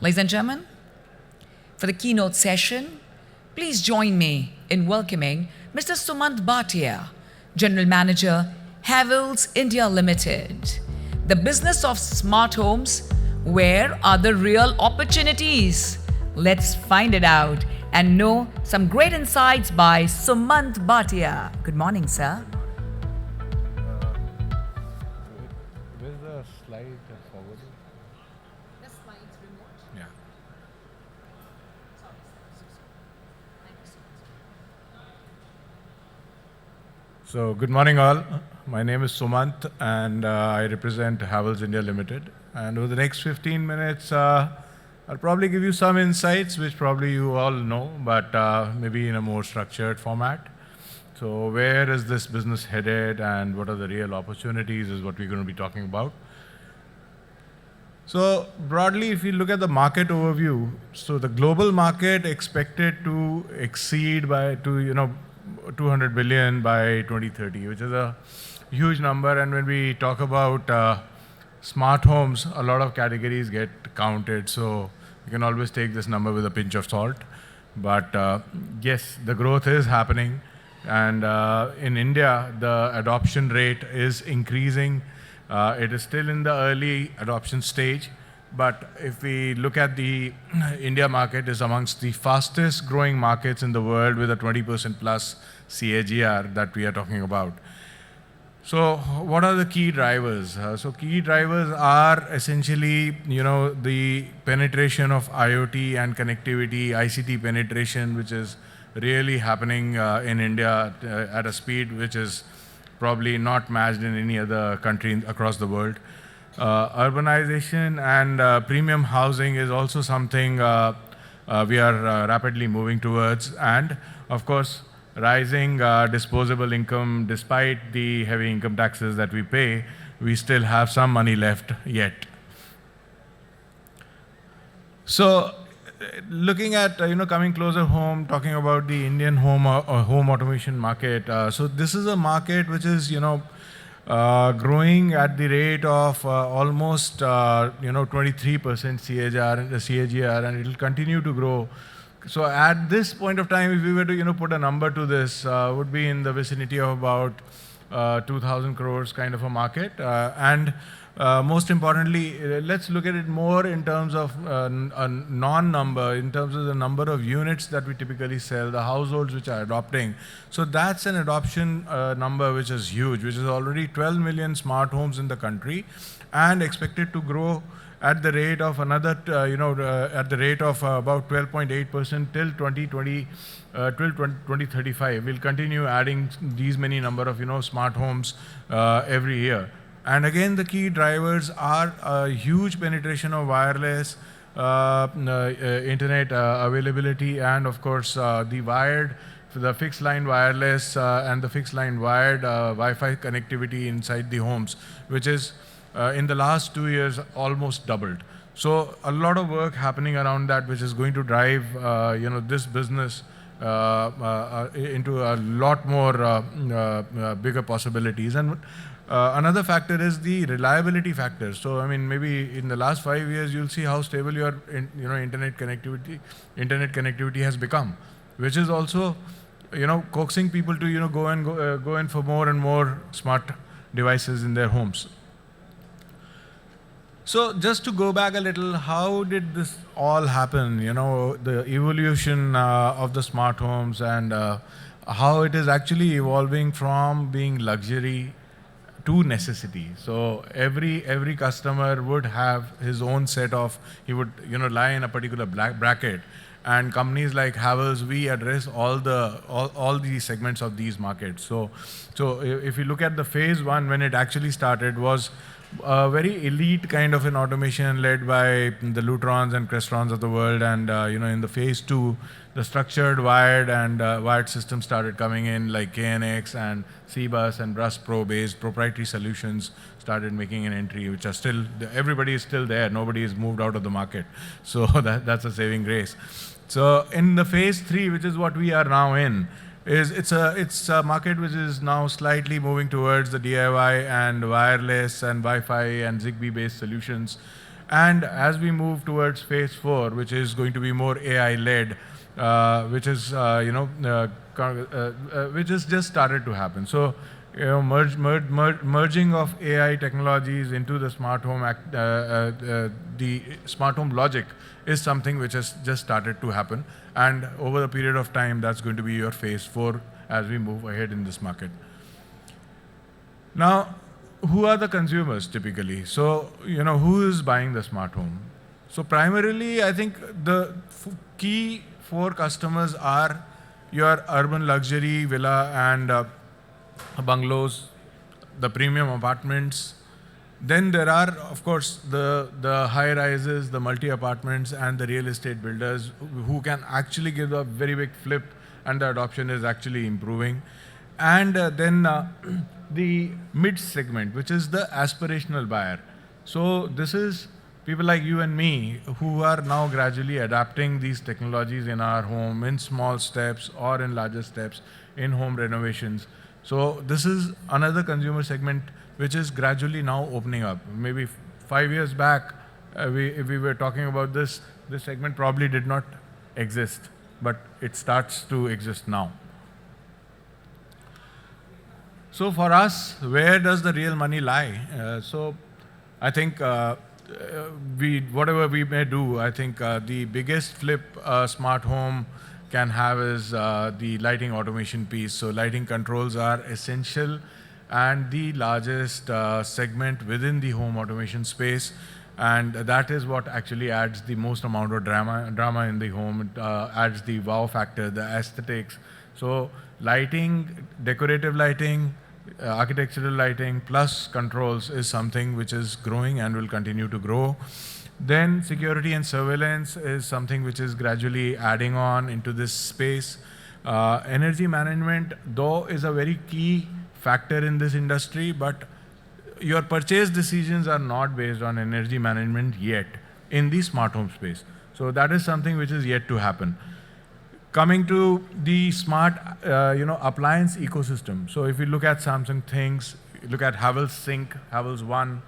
Ladies and gentlemen, for the keynote session, please join me in welcoming Mr. Sumant Bhatia, General Manager, Havells India Ltd. The business of smart homes, where are the real opportunities? Let's find it out and know some great insights by Sumant Bhatia. Good morning, sir. Where's the slide forward? The slides remote. Yeah. So good morning all. My name is Sumant and I represent Havells India Ltd. And over the next 15 minutes, I'll probably give you some insights which probably you all know, but maybe in a more structured format. So where is this business headed and what are the real opportunities is what we're going to be talking about. So broadly, if you look at the market overview, so the global market expected to exceed by 200 billion by 2030, which is a huge number. And when we talk about smart homes, a lot of categories get counted. So you can always take this number with a pinch of salt. But yes, the growth is happening. And in India, the adoption rate is increasing. It is still in the early adoption stage. But if we look at the India market, is amongst the fastest growing markets in the world with a 20% plus CAGR that we are talking about. So what are the key drivers? So key drivers are essentially, the penetration of IoT and connectivity, ICT penetration, which is really happening in India at a speed which is probably not matched in any other country across the world. Urbanization and premium housing is also something we are rapidly moving towards. And of course, rising disposable income. Despite the heavy income taxes that we pay, we still have some money left yet. So looking at, coming closer home, talking about the Indian home automation market. So this is a market which is, growing at the rate of almost 23% CAGR, and it will continue to grow. So at this point of time, if we were to put a number to this, would be in the vicinity of about 2,000 crores kind of a market. And most importantly, let's look at it more in terms of a non-number, in terms of the number of units that we typically sell, the households which are adopting. So that's an adoption number which is huge, which is already 12 million smart homes in the country and expected to grow at the rate of another, at the rate of about 12.8% till 2035. We'll continue adding these many number of, smart homes every year. And again, the key drivers are a huge penetration of wireless, internet availability, and of course, the fixed line wireless and the fixed line wired Wi-Fi connectivity inside the homes, which is in the last 2 years almost doubled. So a lot of work happening around that, which is going to drive this business into a lot more bigger possibilities. And another factor is the reliability factor. So I mean, maybe in the last 5 years, you'll see how stable your internet connectivity has become, which is also coaxing people to go in for more and more smart devices in their homes. So just to go back a little, how did this all happen? The evolution of the smart homes and how it is actually evolving from being luxury to necessity. So every customer would have his own set of, he would lie in a particular bracket. And companies like Havells, we address all the segments of these markets. So if you look at the phase one, when it actually started, was a very elite kind of an automation led by the Lutrons and Crestrons of the world. And in the phase two, the structured wired and wired systems started coming in, like KNX and CBus and Brus Pro based proprietary solutions started making an entry, which are still, everybody is still there. Nobody has moved out of the market. So that's a saving grace. So in the phase three, which is what we are now in, it's a market which is now slightly moving towards the DIY and wireless and Wi-Fi and Zigbee based solutions. And as we move towards phase 4, which is going to be more AI-led, which is which has just started to happen. So, merging of AI technologies into the the smart home logic is something which has just started to happen. And over the period of time, that's going to be your phase 4 as we move ahead in this market. Now, who are the consumers typically? So, who is buying the smart home? So primarily, I think the key 4 customers are your urban luxury villa and bungalows, the premium apartments. Then there are, of course, the high rises, the multi apartments, and the real estate builders who can actually give a very big flip, and the adoption is actually improving. And then the mid segment, which is the aspirational buyer. So this is people like you and me who are now gradually adapting these technologies in our home in small steps or in larger steps in home renovations. So this is another consumer segment which is gradually now opening up. Maybe 5 years back, if we were talking about this segment probably did not exist, but it starts to exist now. So for us, where does the real money lie? So I think whatever we may do, I think the biggest flip smart home can have is the lighting automation piece. So lighting controls are essential and the largest segment within the home automation space. And that is what actually adds the most amount of drama in the home. It adds the wow factor, the aesthetics. So lighting, decorative lighting, architectural lighting plus controls is something which is growing and will continue to grow. Then security and surveillance is something which is gradually adding on into this space. Energy management, though, is a very key factor in this industry, but your purchase decisions are not based on energy management yet in the smart home space. So that is something which is yet to happen. Coming to the smart, appliance ecosystem. So if you look at Samsung Things, you look at Havells Sync, Havells One,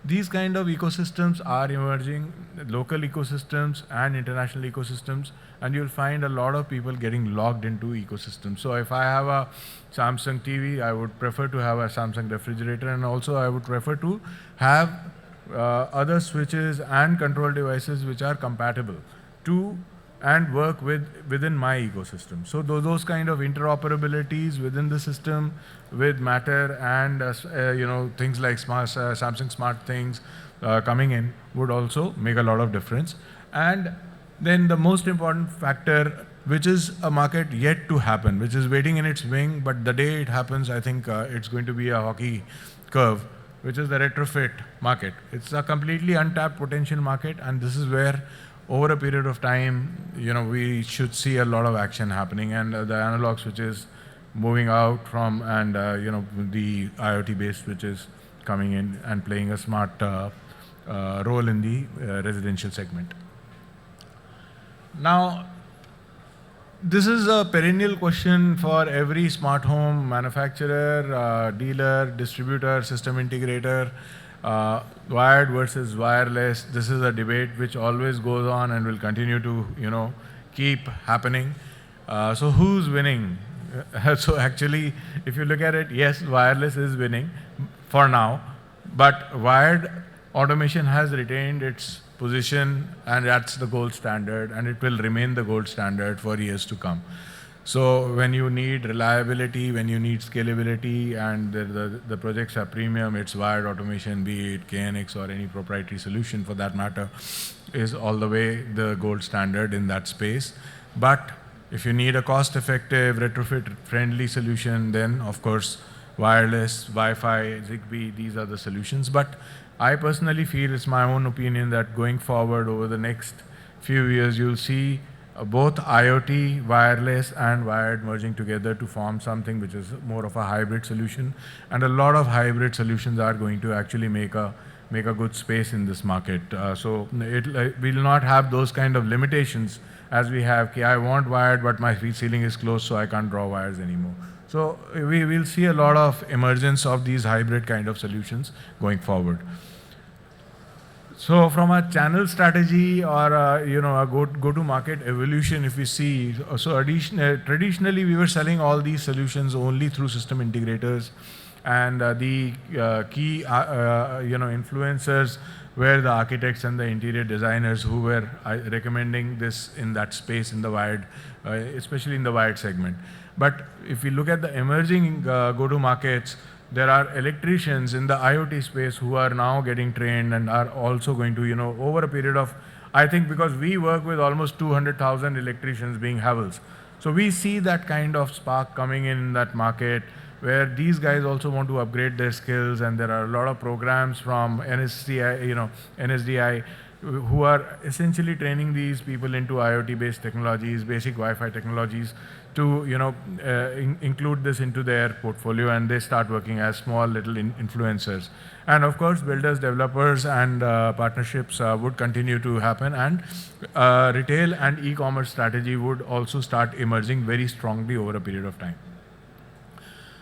these kind of ecosystems are emerging, local ecosystems and international ecosystems, and you'll find a lot of people getting logged into ecosystems. So if I have a Samsung TV, I would prefer to have a Samsung refrigerator, and also I would prefer to have other switches and control devices which are compatible to and work within my ecosystem. So those kind of interoperabilities within the system with Matter and things like Samsung Smart Things coming in would also make a lot of difference. And then the most important factor, which is a market yet to happen, which is waiting in its wing, but the day it happens, I think it's going to be a hockey curve, which is the retrofit market. It's a completely untapped potential market, and this is where over a period of time, we should see a lot of action happening, and the analog switches moving out from, and the IoT based switches coming in and playing a smart role in the residential segment. Now, this is a perennial question for every smart home manufacturer, dealer, distributor, system integrator. Wired versus wireless. This is a debate which always goes on and will continue to, keep happening. So who's winning? So actually, if you look at it, yes, wireless is winning for now, but wired automation has retained its position, and that's the gold standard, and it will remain the gold standard for years to come. So when you need reliability, when you need scalability, and the projects are premium, it's wired automation, be it KNX or any proprietary solution for that matter, is all the way the gold standard in that space. But if you need a cost-effective, retrofit-friendly solution, then of course wireless, Wi-Fi, Zigbee, these are the solutions. But I personally feel, it's my own opinion, that going forward over the next few years, you'll see both IoT, wireless and wired merging together to form something which is more of a hybrid solution. And a lot of hybrid solutions are going to actually make a good space in this market. So we'll not have those kind of limitations as we have, okay, I want wired, but my ceiling is closed, so I can't draw wires anymore. So we will see a lot of emergence of these hybrid kind of solutions going forward. So from a channel strategy or a go-to-market evolution, if we see, traditionally we were selling all these solutions only through system integrators, and the key influencers were the architects and the interior designers who were recommending this in that space in the wired, especially in the wired segment. But if we look at the emerging go-to-markets, there are electricians in the IoT space who are now getting trained and are also going to, over a period of, I think because we work with almost 200,000 electricians being Havells. So we see that kind of spark coming in that market where these guys also want to upgrade their skills, and there are a lot of programs from NSDI, who are essentially training these people into IoT-based technologies, basic Wi-Fi technologies, to include this into their portfolio, and they start working as small little influencers. And of course, builders, developers, and partnerships would continue to happen, and retail and e-commerce strategy would also start emerging very strongly over a period of time.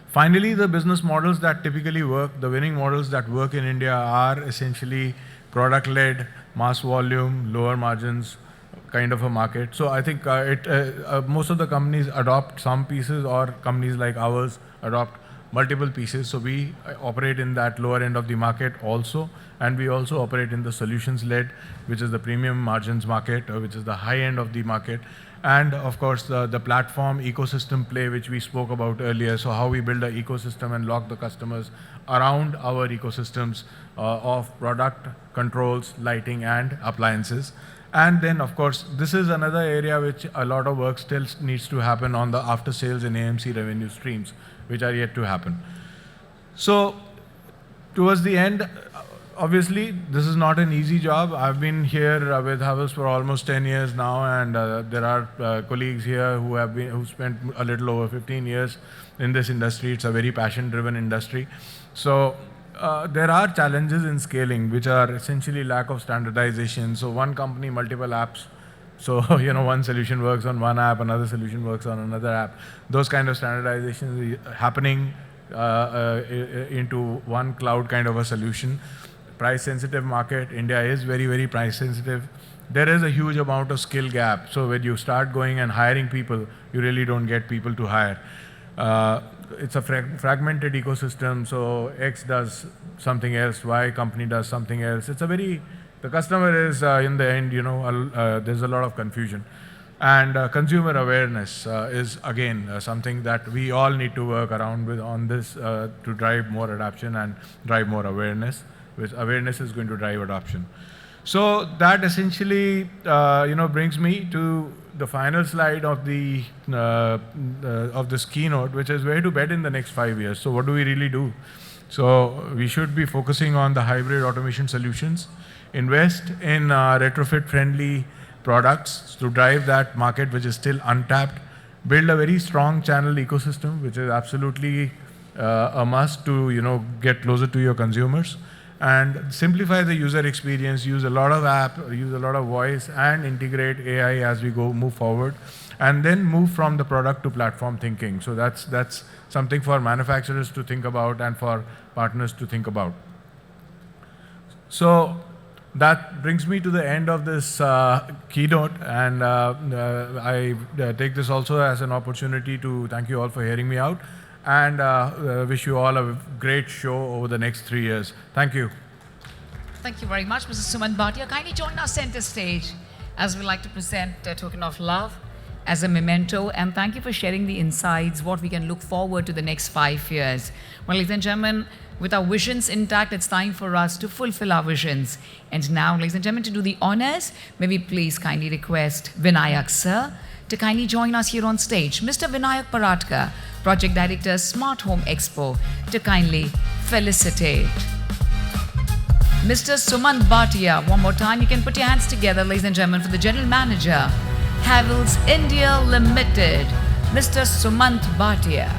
Finally, the business models that typically work, the winning models that work in India are essentially product-led, mass volume, lower margins kind of a market. So I think most of the companies adopt some pieces, or companies like ours adopt multiple pieces. So we operate in that lower end of the market also, and we also operate in the solutions-led, which is the premium margins market, which is the high end of the market. And of course, the platform ecosystem play, which we spoke about earlier. So how we build an ecosystem and lock the customers around our ecosystems of product, controls, lighting, and appliances. And then, of course, this is another area which a lot of work still needs to happen on the after-sales and AMC revenue streams, which are yet to happen. So towards the end, obviously, this is not an easy job. I've been here with Havells for almost 10 years now, and there are colleagues here who spent a little over 15 years in this industry. It's a very passion-driven industry. So there are challenges in scaling, which are essentially lack of standardization. So one company, multiple apps. So one solution works on one app, another solution works on another app. Those kind of standardizations happening into one cloud kind of a solution. Price-sensitive market. India is very, very price-sensitive. There is a huge amount of skill gap. So when you start going and hiring people, you really don't get people to hire. It's a fragmented ecosystem. So X does something else, Y company does something else. It's the customer is in the end, there's a lot of confusion. And consumer awareness is again something that we all need to work around with on this to drive more adoption and drive more awareness, which awareness is going to drive adoption. So that essentially brings me to the final slide of this keynote, which is where to bet in the next 5 years. So what do we really do? So we should be focusing on the hybrid automation solutions, invest in retrofit-friendly products to drive that market, which is still untapped, build a very strong channel ecosystem, which is absolutely a must to get closer to your consumers, and simplify the user experience, use a lot of app, use a lot of voice, and integrate AI as we move forward, and then move from the product to platform thinking. So that's something for manufacturers to think about and for partners to think about. So that brings me to the end of this keynote, and I take this also as an opportunity to thank you all for hearing me out, and wish you all a great show over the next 3 years. Thank you. Thank you very much, Mr. Sumant Bhatia. Kindly join our center stage as we like to present a token of love as a memento, and thank you for sharing the insights, what we can look forward to the next 5 years. Well, ladies and gentlemen, with our visions intact, it's time for us to fulfill our visions. And now, ladies and gentlemen, to do the honors, may we please kindly request Vinayak sir to kindly join us here on stage. Mr. Vinayak Paratkar, Project Director, Smart Home Expo, to kindly felicitate. Mr. Sumant Bhatia, one more time, you can put your hands together, ladies and gentlemen, for the General Manager, Havells India Ltd, Mr. Sumant Bhatia.